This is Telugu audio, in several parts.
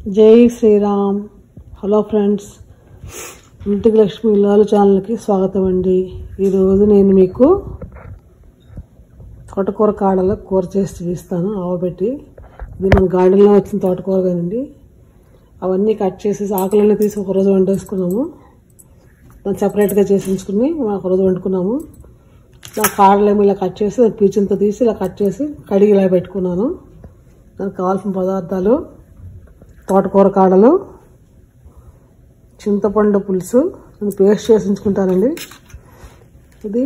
జై శ్రీరామ్. హలో ఫ్రెండ్స్, ఇంటికి లక్ష్మి ఇల్లాలు ఛానల్కి స్వాగతం అండి. ఈరోజు నేను మీకు తోటకూర కాడల కూర చేసి చూపిస్తాను. ఆవబెట్టి, ఇది మన గార్డెన్లో వచ్చిన తోటకూర కానండి. అవన్నీ కట్ చేసేసి ఆకులన్నీ తీసి ఒకరోజు వండేసుకున్నాము. దాన్ని సపరేట్గా చేసి ఉంచుకుని ఒకరోజు వండుకున్నాము. ఇలా కాడలేమో ఇలా కట్ చేసి పీచులతో తీసి ఇలా కట్ చేసి కడిగి ఇలా పెట్టుకున్నాను. దానికి కావాల్సిన పదార్థాలు: తోటకూర కాడలు, చింతపండు పులుసు, నేను పేస్ట్ చేసి ఉంచుకుంటానండి. ఇది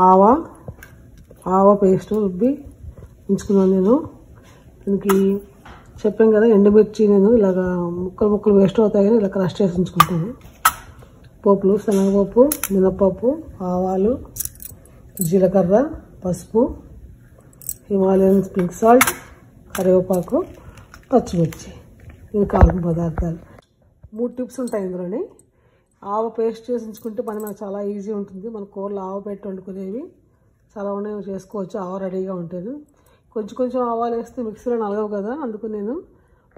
ఆవ పేస్ట్ రుబ్బి ఉంచుకున్నాను నేను. దీనికి చెప్పాను కదా, ఎండుమిర్చి నేను ఇలాగా ముక్కలు వేస్ట్ అవుతాయి కానీ ఇలా క్రష్ చేసి ఉంచుకుంటాను. పోపులు: శనగపప్పు, మినపప్పు, ఆవాలు, జీలకర్ర, పసుపు, హిమాలయన్ పింక్ సాల్ట్, కరివేపాకు, పచ్చిమిర్చి. ఇవి కావాల్సిన పదార్థాలు. 3 టిప్స్ ఉంటాయి ఇందులోని. ఆవ పేస్ట్ చేసి ఉంచుకుంటే మనకు చాలా ఈజీ ఉంటుంది. మన కూరలు ఆవ పెట్టి వండుకునేవి చాలా ఉన్నాయి, చేసుకోవచ్చు. ఆవ రెడీగా ఉంటుంది. కొంచెం ఆవాలు వేస్తే మిక్సీలో నలగవు కదా, అందుకు నేను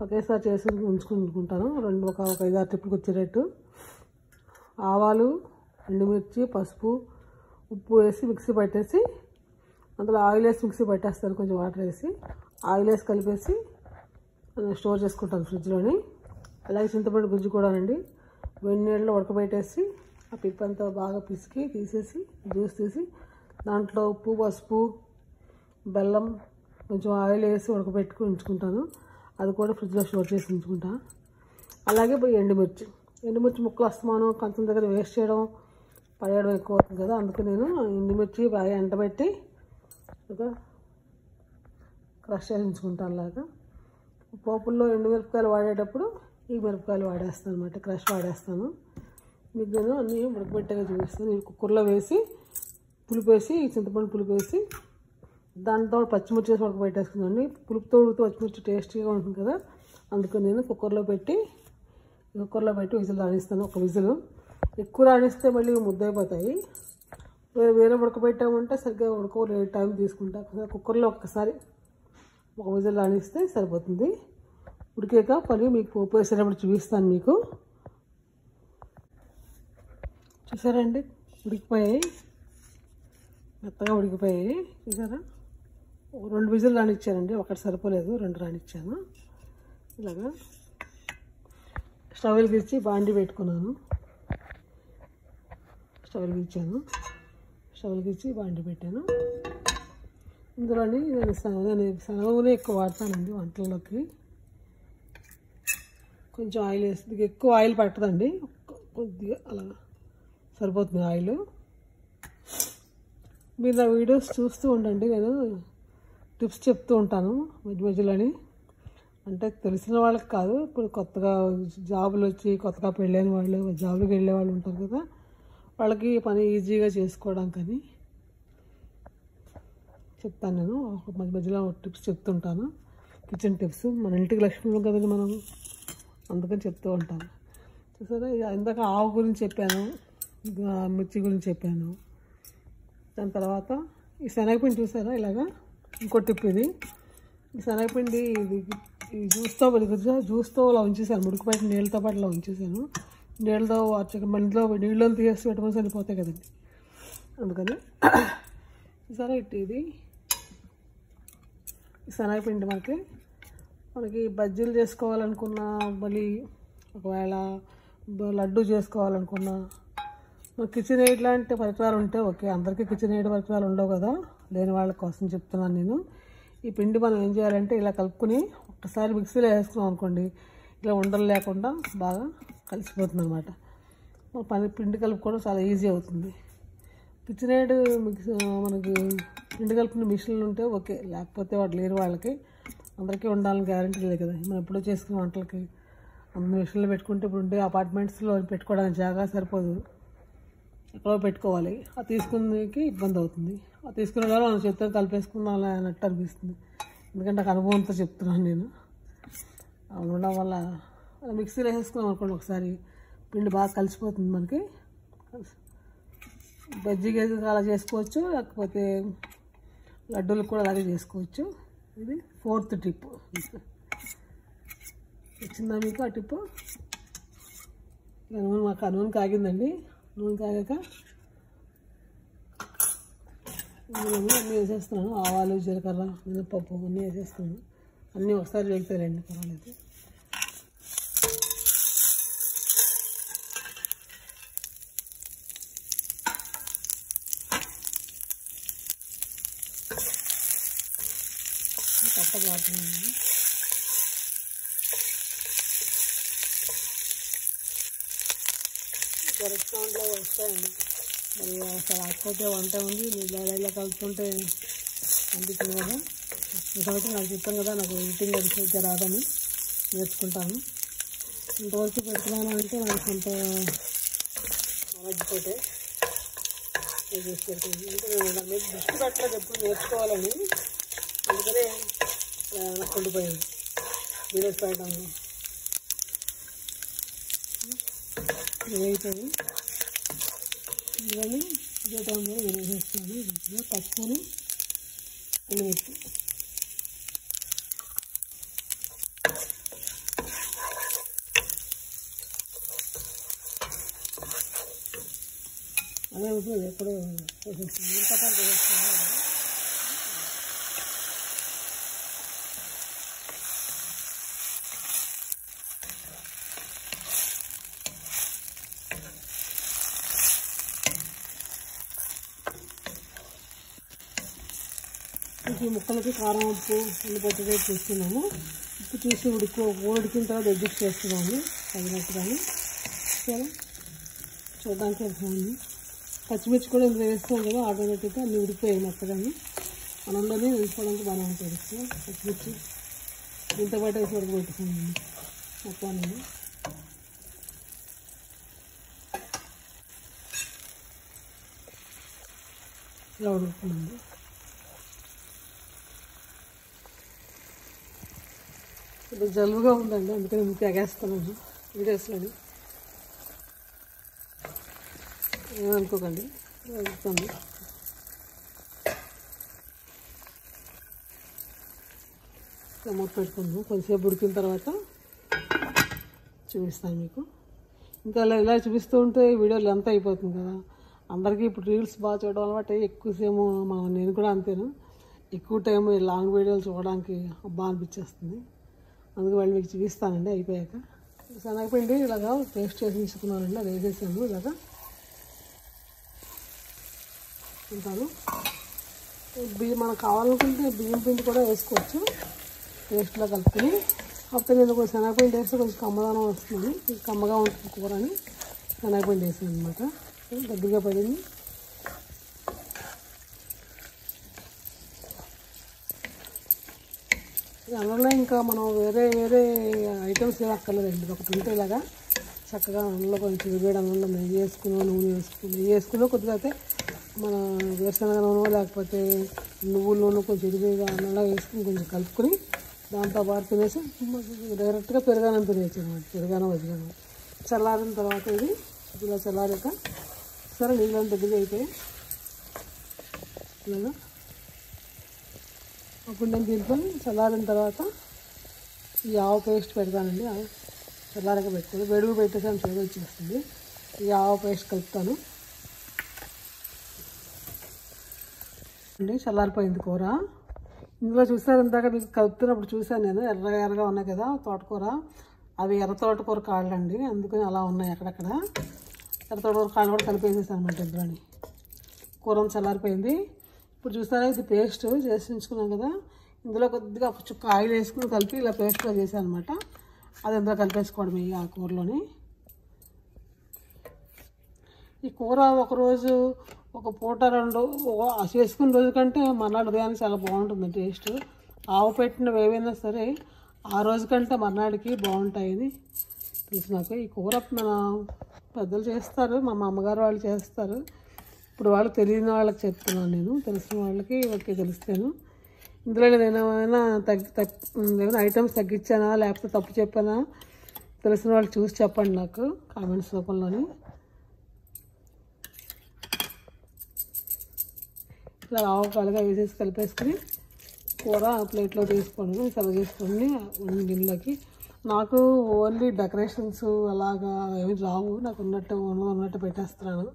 ఒకేసారి చేసి ఉంచుకుంటాను. ఒక 5-6 టిప్పులకు వచ్చేటట్టు. ఆవాలు, ఎండుమిర్చి, పసుపు, ఉప్పు వేసి మిక్సీ పట్టేసి అందులో ఆయిల్ వేసి మిక్సీ పట్టేస్తాను. కొంచెం వాటర్ వేసి ఆయిల్ వేసి కలిపేసి స్టోర్ చేసుకుంటాను ఫ్రిడ్జ్లోని. అలాగే చింతపండు గుజ్జు కూడానండి, వేడి నీళ్ళలో ఉడకబెట్టేసి ఆ పిప్పంతా బాగా పిసికి తీసేసి జ్యూస్ తీసి దాంట్లో ఉప్పు, పసుపు, బెల్లం, కొంచెం ఆయిల్ వేసి ఉడకబెట్టుకుని ఉంచుకుంటాను. అది కూడా ఫ్రిడ్జ్లో స్టోర్ చేసి ఉంచుకుంటాను. అలాగే ఇప్పుడు ఎండుమిర్చి ముక్కలు అస్తమానం కంచం దగ్గర వేస్ట్ చేయడం, పడేయడం ఎక్కువ అవుతుంది కదా, అందుకు నేను ఎండుమిర్చి బాగా ఎండబెట్టి ఒక క్రష్ చేసి ఉంచుకుంటాను. అలాగా పోపుల్లో ఎండుమిరపకాయలు వాడేటప్పుడు ఈ మిరపకాయలు వాడేస్తాను అనమాట, క్రష్ వాడేస్తాను. మీకు నేను అన్నీ ఉడకబెట్టగా చూపిస్తాను. నేను కుక్కర్లో వేసి పులుపేసి, చింతపండు పులుపేసి దాంతో పచ్చిమిర్చి వేసి ఉడకబెట్టేసుకున్నాను. పులుపుతో ఉడితే పచ్చిమిర్చి టేస్టీగా ఉంటుంది కదా, అందుకని నేను కుక్కర్లో పెట్టి విజిల్ రాణిస్తాను. ఒక విజిల్ ఎక్కువ రాణిస్తే మళ్ళీ ముద్దైపోతాయి. వేరే ఉడకబెట్టామంటే సరిగ్గా ఉడకలేదు, టైం తీసుకుంటా. కుక్కర్లో ఒక్కసారి ఒక విజిల్ రాణిస్తే సరిపోతుంది. ఉడికాక పని మీకు పోపు వేసేటప్పుడు చూపిస్తాను. మీకు చూసారండి, ఉడికిపోయాయి, మెత్తగా ఉడికిపోయాయి. చూసారా, 2 విజిల్ రానిచ్చానండి, ఒకటి సరిపోలేదు, 2 రానిచ్చాను. ఇలాగా స్టవ్ వెలిగించి బాండి పెట్టుకున్నాను. స్టవ్ వెలిగించి బాండి పెట్టాను. ఇందులోని నేను శనగ నూనె ఎక్కువ వాడతానండి వంటల్లోకి. కొంచెం ఆయిల్ వేసి, ఎక్కువ ఆయిల్ పట్టదండి, కొద్దిగా అలా సరిపోతుంది ఆయిల్. మీరు నా వీడియోస్ చూస్తూ ఉండండి, నేను టిప్స్ చెప్తూ ఉంటాను మధ్యలోని. అంటే తెలిసిన వాళ్ళకి కాదు, ఇప్పుడు కొత్తగా జాబులు వచ్చి కొత్తగా పెళ్ళైన వాళ్ళు, జాబులకు వెళ్ళే వాళ్ళు ఉంటారు కదా, వాళ్ళకి పని ఈజీగా చేసుకోవడానికని చెప్తాను నేను. మధ్యలో టిప్స్ చెప్తుంటాను, కిచెన్ టిప్స్. మన ఇంటికి లక్ష్మి కదండి మనం, అందుకని చెప్తూ ఉంటాను. చూసారా, ఇందాక ఆవు గురించి చెప్పాను, మిర్చి గురించి చెప్పాను. దాని తర్వాత ఈ శనగపిండి చూసారా, ఇలాగా ఇంకో టిప్ ఇది. ఈ శనగపిండి ఈ జ్యూస్తో అలా ఉంచేసాను, ఉడికిపోయిన నీళ్ళతో పాటు అలా ఉంచేసాను. నీళ్ళతో నీళ్ళలో తీసి పెట్టుకొని సరిపోతాయి కదండి, అందుకని. చూసారా, ఇది శనగపిండి మనకి బజ్జీలు చేసుకోవాలనుకున్నా, మళ్ళీ ఒకవేళ లడ్డు చేసుకోవాలనుకున్నా, కిచెన్ ఎయిడ్ లాంటి పరికరాలు ఉంటే ఓకే. అందరికీ కిచెన్ ఎయిడ్ పరికరాలు ఉండవు కదా, లేని వాళ్ళ కోసం చెప్తున్నాను నేను. ఈ పిండి మనం ఏం చేయాలంటే ఇలా కలుపుకొని ఒక్కసారి మిక్సీలో వేసుకున్నాం అనుకోండి, ఇలా ఉండలు లేకుండా బాగా కలిసిపోతుంది అనమాట. పిండి కలుపుకోవడం చాలా ఈజీ అవుతుంది. కిచెన్ ఎయిడ్ మనకి పిండి కలుపుకునే మిషన్లు ఉంటే ఓకే, లేకపోతే వాడు లేని వాళ్ళకి అందరికీ ఉండాలని గ్యారంటీ లేదు కదా. మనం ఎప్పుడో చేసుకునే వంటలకి అన్ని మిషన్లు పెట్టుకుంటే ఇప్పుడు ఉండే అపార్ట్మెంట్స్లో పెట్టుకోవడానికి జాగా సరిపోదు, ఎక్కడో పెట్టుకోవాలి. అది తీసుకునేకి ఇబ్బంది అవుతుంది. అది తీసుకునే వాళ్ళు మనం చేతితో కలిపేసుకున్నాం అన్నట్టు అనిపిస్తుంది. ఎందుకంటే నాకు అనుభవంతో చెప్తున్నాను నేను. ఉండడం వల్ల మిక్సీలో వేసుకున్నాం అనుకోండి ఒకసారి, పిండి బాగా కలిసిపోతుంది మనకి. బజ్జీ గేజీ అలా చేసుకోవచ్చు, లేకపోతే లడ్డూలు కూడా అలాగే చేసుకోవచ్చు. ఇది 4th టిప్. వచ్చిందా మీకు ఆ టిప్పు? మాకు నూనె కాగిందండి. నూనె కాగాక అన్నీ వేసేస్తున్నాను. ఆవాలు, జీలకర్ర, మినపప్పు అన్నీ వేసేస్తున్నాను. అన్నీ ఒకసారి వేగుతారండి, పర్వాలేదు. కట్ట బాగుంటుంది. రెస్టారెంట్లో వస్తాయండి. మరి అసలు ఆకపోతే వంట ఉంది, మీరు ఇలా కలుపుతుంటే అనిపించింది కదా. కాబట్టి నాకు చెప్పాను కదా, నాకు ఎడిటింగ్ అది రాదని నేర్చుకుంటాను. ఇంతవరకు పెడుతున్నాను అంటే నాకు కొంత మర్చిపోతే చేసి పెడుతుంది. అంటే నేను మీకు దృష్టి పెట్టలేదు ఎప్పుడు నేర్చుకోవాలని, అందుకనే నాకు ఉండిపోయింది వీడియోస్ పెట్టడంలో. ఇదైపోయి ఇవన్నీ ఇదే టైంలో వేసేస్తున్నాను. పసుపుని ఎండుమిర్చి అదే ఉంటుంది. ఎప్పుడో వేసేస్తుంది. ఎంత పాటు వేసేస్తున్నాను. ఈ ముక్కలకి కారం, ఉప్పు, ఉల్లిపొట్టు రేపు చూస్తున్నాము. ఉప్పు చూసి ఉడికిన తర్వాత అడ్జస్ట్ చేస్తున్నాము తగినట్టుగానే. సరే, చూడడానికి వెళ్తామండి. పచ్చిమిర్చి కూడా ఇందులో వేస్తాం కదా, ఆటోమేటిక్గా అన్నీ ఉడికిపోయాయి మొక్కలని. మనందరినీ వేసుకోవడానికి బాగానే ఉంటుంది. పచ్చిమిర్చి దీంతో పాటు వేసి ఉడకబెట్టుకున్నాను మొత్తాన్ని. ఇలా ఉడుకుతున్నాను. ఇప్పుడు జలుబుగా ఉందండి, అందుకని మీకు ఎగేస్తున్నాను వీడియోస్లోని. ఏమనుకోకండి, వెళ్తాను. మూత పెట్టుకుందాం. కొంచెంసేపు ఉడికిన తర్వాత చూపిస్తాను మీకు. ఇంకా ఇలా చూపిస్తూ ఉంటే వీడియోలు ఎంత అయిపోతుంది కదా. అందరికీ ఇప్పుడు రీల్స్ బాగా చూడడం అలవాటు. ఎక్కువసేపు నేను కూడా అంతేను, ఎక్కువ టైం లాంగ్ వీడియోలు చూడడానికి బాగా అనిపించేస్తుంది. అందుకే వాళ్ళు మీకు చూపిస్తానండి అయిపోయాక. శనగపిండి ఇలాగా పేస్ట్ చేసి తీసుకున్నానండి, అది వేసేసాను. ఇలాగా ఉంటాను. మనకు కావాలనుకుంటే బియ్యం పిండి కూడా వేసుకోవచ్చు పేస్ట్లో కలుపుకొని. అప్పుడు నేను కొంచెం శనగపిండి వేస్తే కొంచెం కమ్మదనం వస్తుంది, కమ్మగా ఉంటుంది కూర అని శనగపిండి వేసాను అనమాట. దగ్గరగా పడింది. అందులో ఇంకా మనం వేరే ఐటమ్స్ ఏమి అక్కర్లేదండి. ఒకటి ఉంటే ఇలాగా చక్కగా అందులో కొంచెం వేడి అన్నంలో నెయ్యి వేసుకుని, నూనె వేసుకుని, నెయ్యి వేసుకుని కొద్దిగా అయితే మన వేరుశనగ నూనె లేకపోతే నువ్వుల నూనె కొంచెం ఇదిగా అన్నంలో వేసుకుని కొంచెం కలుపుకొని దాంతోపాటు తినేసి డైరెక్ట్గా పెరుగన్నం తినేసి అనమాట. పెరుగన్నం వదిలేను. చల్లారిన తర్వాత ఇది ఇలా చల్లారాక సరే నీళ్ళని దగ్గర అయిపోయి ఇలాగా అప్పుడు నేను దీంట్లో చల్లారిన తర్వాత ఈ ఆవు పేస్ట్ పెడతానండి. చల్లారక పెట్టుకొని వెడుగు పెట్టేసాను, చేదు వచ్చేస్తుంది. ఈ ఆవు పేస్ట్ కలుపుతాను అండి. చల్లారిపోయింది కూర. ఇందులో చూసారు ఇందాక మీకు కలుపుతున్నప్పుడు చూసాను నేను, ఎర్రగా ఉన్నాయి కదా తోటకూర. అవి ఎర్ర తోటకూర కాళ్ళండి, అందుకని అలా ఉన్నాయి అక్కడక్కడ. ఎర్ర తోటకూర కాళ్ళు కూడా కలిపేసేసాను అనమాట ఇందులోని. కూర చల్లారిపోయింది. ఇప్పుడు చూసారా ఇది పేస్ట్ చేసి ఉంచుకున్నాం కదా, ఇందులో కొద్దిగా చుక్క ఆయిల్ వేసుకుని కలిపి ఇలా పేస్ట్గా చేశాను అనమాట. అది ఇందులో కలిపేసుకోవడం ఆ కూరలోని. ఈ కూర ఒకరోజు ఒక పూట రెండు చేసుకున్న రోజు కంటే మర్నాడు ఉదయానికి చాలా బాగుంటుంది టేస్ట్. ఆవు పెట్టినవి ఏవైనా సరే ఆ రోజు కంటే మర్నాడికి బాగుంటాయని తెలుసు నాకు. ఈ కూర మన పెద్దలు చేస్తారు, మా అమ్మగారు వాళ్ళు చేస్తారు. ఇప్పుడు వాళ్ళు తెలియని వాళ్ళకి చెప్తున్నాను నేను, తెలిసిన వాళ్ళకి ఓకే తెలుస్తాను. ఇందులో నేను ఏమైనా ఏమైనా ఐటమ్స్ తగ్గించానా లేకపోతే తప్పు చెప్పానా తెలిసిన వాళ్ళు చూసి చెప్పండి నాకు కామెంట్స్ రూపంలోని. ఇట్లా ఆవకాలుగా వేసేసి కలిపేసుకుని కూర ప్లేట్లో తీసుకోండి, సర్వ్ చేసుకోండి గిన్నెలోకి. నాకు ఓన్లీ డెకరేషన్స్ అలాగా ఏమి రావు, నాకు ఉన్నట్టు పెట్టేస్తున్నాను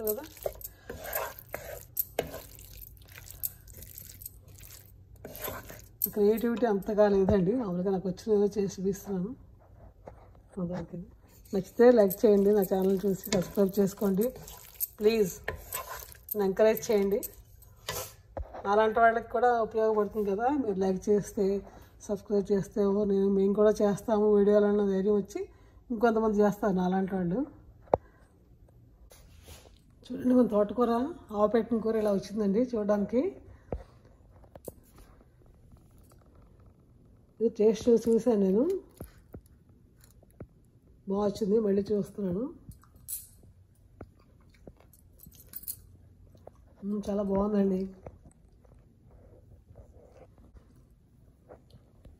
కదా. క్రియేటివిటీ అంతగా లేదండి, మామూలుగా నాకు వచ్చిన చేసి చూపిస్తున్నాను. దానికి నచ్చితే లైక్ చేయండి, నా ఛానల్ చూసి సబ్స్క్రైబ్ చేసుకోండి ప్లీజ్, నన్ను ఎంకరేజ్ చేయండి. అలాంటి వాళ్ళకి కూడా ఉపయోగపడుతుంది కదా, మీరు లైక్ చేస్తే సబ్స్క్రైబ్ చేస్తే మేము కూడా చేస్తాము వీడియోలు అన్న ధైర్యం వచ్చి ఇంకొంతమంది చేస్తారు అలాంటి వాళ్ళు. చూడండి మన తోటకూర ఆవు పెట్టిన కూర ఇలా వచ్చిందండి చూడడానికి. ఇది టేస్ట్ చూసాను నేను, బాగా వచ్చింది, మళ్ళీ చూస్తున్నాను. చాలా బాగుందండి,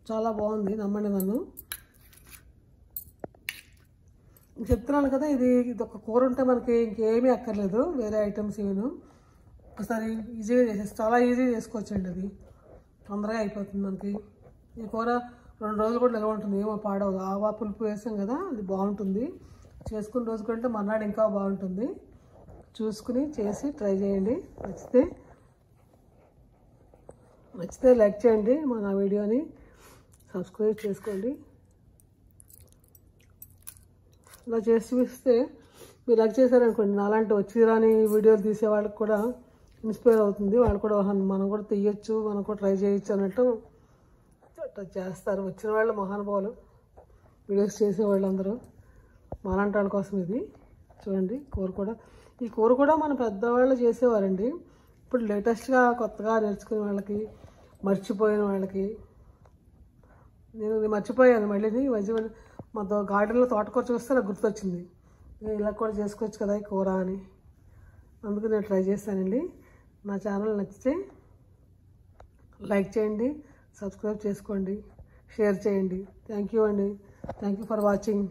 చాలా బాగుంది, నమ్మండి నన్ను. చెప్తున్నాను కదా, ఇది ఒక కూర ఉంటే మనకి ఇంకేమీ అక్కర్లేదు, వేరే ఐటమ్స్ ఏమీ. ఒకసారి ఈజీగా చాలా ఈజీగా చేసుకోవచ్చండి, అది తొందరగా అయిపోతుంది మనకి. ఈ కూర 2 రోజులు కూడా నిల్వ ఉంటుంది, ఏమో పాడవదు. ఆవా పులుపు వేసాం కదా, అది బాగుంటుంది. చేసుకున్న రోజు కంటే మర్నాడు ఇంకా బాగుంటుంది. చూసుకుని చేసి ట్రై చేయండి. నచ్చితే లైక్ చేయండి, నా వీడియోని సబ్స్క్రైబ్ చేసుకోండి. ఇలా చేసి చూపిస్తే మీరు లైక్ చేశారనుకోండి, నాలాంటి వచ్చి రాని వీడియోలు తీసే వాళ్ళకి కూడా ఇన్స్పైర్ అవుతుంది. వాళ్ళు కూడా మనం కూడా తీయచ్చు, మనం కూడా ట్రై చేయొచ్చు అన్నట్టు చేస్తారు. వచ్చిన వాళ్ళు మహానుభావులు, వీడియోస్ చేసేవాళ్ళందరూ మాలాంటి వాళ్ళ కోసం. ఇది చూడండి ఈ కూర కూడా మన పెద్దవాళ్ళు చేసేవారండి. ఇప్పుడు లేటెస్ట్గా కొత్తగా నేర్చుకునే వాళ్ళకి, మర్చిపోయిన వాళ్ళకి, నేను మర్చిపోయాను మళ్ళీ మా గార్డెన్లో తోటకూర చూస్తే నాకు గుర్తొచ్చింది, నేను ఇలా కూడా చేసుకోవచ్చు కదా ఈ కూర అని. అందుకు నేను ట్రై చేశానండి. నా ఛానల్ నచ్చితే లైక్ చేయండి, సబ్స్క్రైబ్ చేసుకోండి, షేర్ చేయండి. థ్యాంక్ యూ అండి, థ్యాంక్ యూ ఫర్ వాచింగ్.